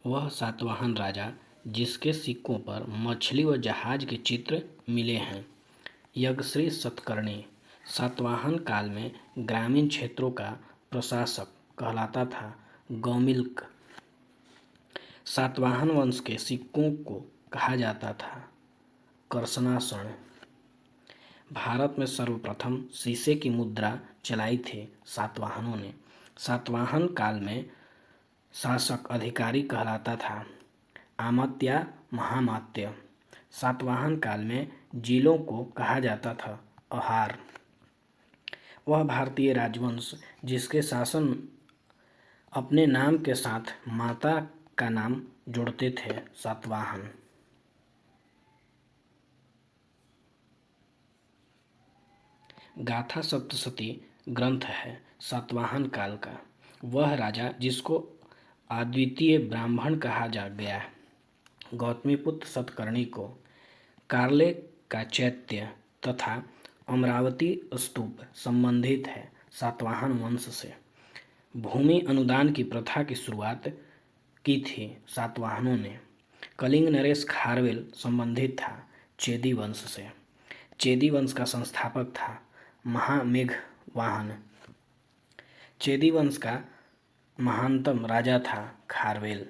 वह सातवाहन राजा जिसके सिक्कों पर मछली व जहाज के चित्र मिले हैं। यज्ञश्री सतकर्णी सातवाहन काल में ग्रामीण क्षेत्रों का प्रशासक कहलाता था। गौमिल्क सातवाहन वंश के सिक्कों को कहा जाता था कर्षणासण। भारत में सर्वप्रथम शीशे की मुद्रा चलाई थी सातवाहनों ने। सातवाहन काल में शासक अधिकारी कहलाता था आमात्य महामात्य। सातवाहन काल में जिलों को कहा जाता था अहार। वह भारतीय राजवंश जिसके शासन अपने नाम के साथ माता का नाम जोड़ते थे सातवाहन। गाथा सप्तशती ग्रंथ है सातवाहन काल का। वह राजा जिसको अद्वितीय ब्राह्मण कहा जा गया। गौतमीपुत्र सतकर्णी को कार्ले का चैत्य तथा अमरावती स्तूप संबंधित है सातवाहन वंश से। भूमि अनुदान की प्रथा की शुरुआत की थी सातवाहनों ने। कलिंग नरेश खारवेल संबंधित था चेदी वंश से। चेदी वंश का संस्थापक था महामेघवाहन। चेदी वंश का महानतम राजा था खारवेल।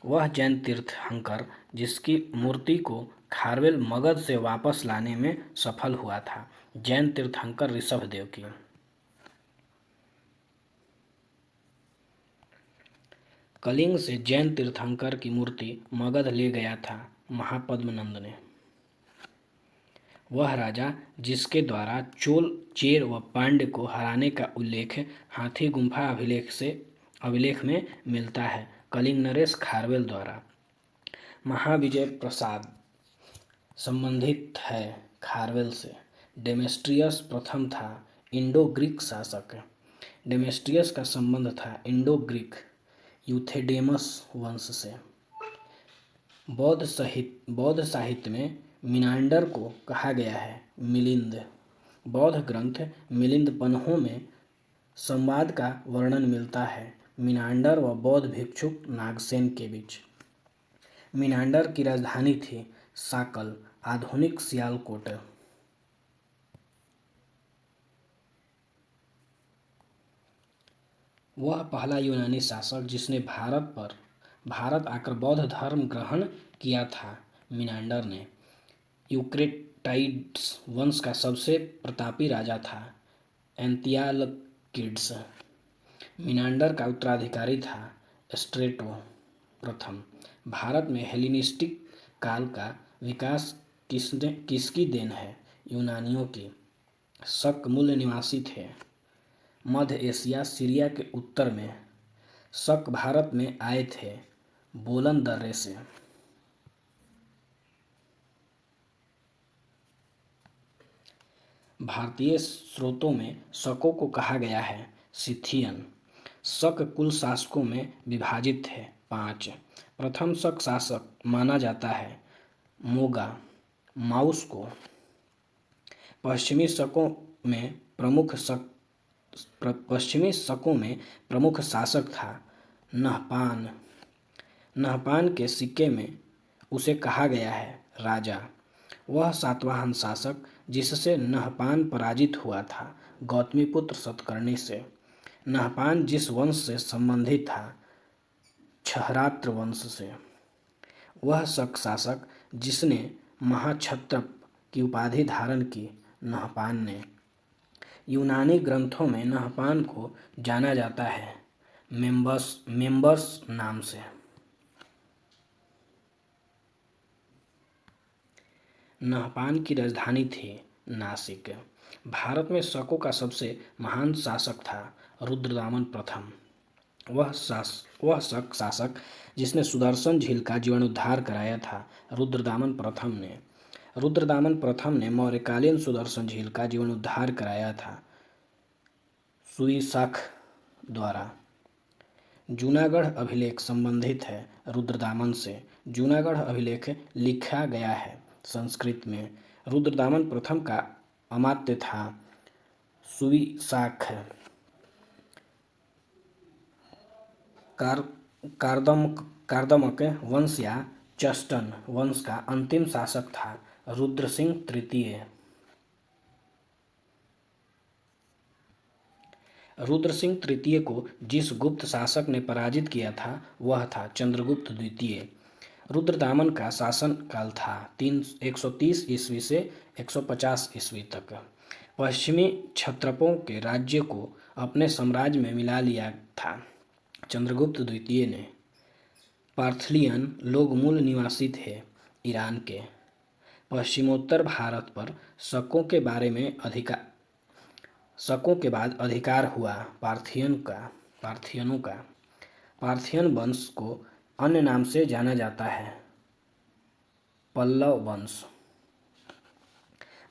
वह जैन तीर्थंकर जिसकी मूर्ति को खारवेल मगध से वापस लाने में सफल हुआ था। जैन तीर्थंकर ऋषभदेव की। कलिंग से जैन तीर्थंकर की मूर्ति मगध ले गया था महापद्मनंद ने। वह राजा जिसके द्वारा चोल चेर व पांड्य को हराने का उल्लेख हाथी गुम्फा अभिलेख में मिलता है कलिंग नरेश खारवेल द्वारा। महाविजय प्रसाद संबंधित है खारवेल से। डेमेस्ट्रियस प्रथम था इंडो ग्रीक शासक। डेमेस्ट्रियस का संबंध था इंडो ग्रीक यूथेडेमस वंश से। बौद्ध साहित्य में मिनांडर को कहा गया है मिलिंद। बौद्ध ग्रंथ मिलिंद पन्हों में संवाद का वर्णन मिलता है मिनांडर व बौद्ध भिक्षुक नागसेन के बीच। मिनांडर की राजधानी थी साकल आधुनिक सियालकोट। वह पहला यूनानी शासक जिसने भारत आकर बौद्ध धर्म ग्रहण किया था मिनांडर ने। यूक्रेटाइड्स वंश का सबसे प्रतापी राजा था एंतियालकिड्स। मिनांडर का उत्तराधिकारी था स्ट्रेटो प्रथम। भारत में हेलेनिस्टिक काल का विकास किसकी देन है? यूनानियों की। शक मूल निवासी थे मध्य एशिया सीरिया के उत्तर में। शक भारत में आए थे बोलन दर्रे से। भारतीय स्रोतों में शकों को कहा गया है सिथियन। शक कुल शासकों में विभाजित थे 5। प्रथम शक शासक माना जाता है मोगा माउस को। पश्चिमी शकों में प्रमुख शासक था नहपान। नहपान के सिक्के में उसे कहा गया है राजा। वह सातवाहन शासक जिससे नहपान पराजित हुआ था गौतमीपुत्र सतकर्णी से। नहपान जिस वंश से संबंधित था क्षहरात्र वंश से। वह शक शासक जिसने महाक्षत्रप की उपाधि धारण की नहपान ने। यूनानी ग्रंथों में नहपान को जाना जाता है मेम्बर्स नाम से। नहपान की राजधानी थी नासिक। भारत में शकों का सबसे महान शासक था रुद्रदामन प्रथम। वह शक शासक जिसने सुदर्शन झील का जीर्णोद्धार कराया था रुद्रदामन प्रथम ने। रुद्रदामन प्रथम ने मौर्यकालीन सुदर्शन झील का जीर्णोद्धार कराया था सुईसाख द्वारा। जूनागढ़ अभिलेख संबंधित है रुद्रदामन से। जूनागढ़ अभिलेख लिखा गया है संस्कृत में। रुद्रदामन प्रथम का अमात्य था सुईसाख। कार्दमक वंश या चस्टन वंश का अंतिम शासक था रुद्र सिंह तृतीय। रुद्र सिंह तृतीय को जिस गुप्त शासक ने पराजित किया था वह था चंद्रगुप्त द्वितीय। रुद्रदामन का शासन काल था 130 ईस्वी से 150 ईस्वी तक। पश्चिमी क्षत्रपों के राज्य को अपने साम्राज्य में मिला लिया था। चंद्रगुप्त द्वितीय ने पार्थलियन लोग मूल निवासी थे ईरान के। पश्चिमोत्तर भारत पर शकों के बाद अधिकार हुआ पार्थियनों का। पार्थियन वंश को अन्य नाम से जाना जाता है पल्लव वंश।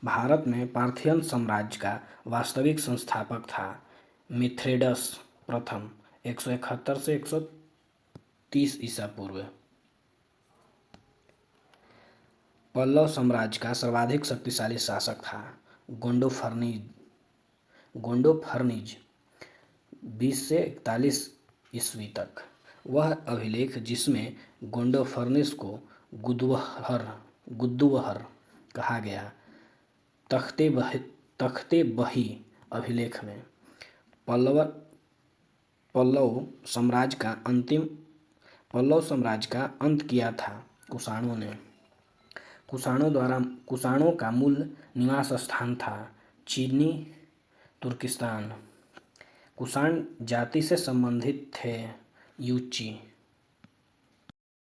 भारत में पार्थियन साम्राज्य का वास्तविक संस्थापक था मिथ्रेडस प्रथम 171 से 130 ईसा पूर्व। पल्लव साम्राज्य का सर्वाधिक शक्तिशाली शासक था गोंडोफर्निज 20 से 41 ईस्वी तक। वह अभिलेख जिसमें गोंडोफर्निस को गुद्दुवहर कहा गया तख्ते बही अभिलेख में पल्लव साम्राज्य का अंत किया था कुषाणों ने। कुषाणों का मूल निवास स्थान था चीनी तुर्किस्तान। कुषाण जाति से संबंधित थे यूची।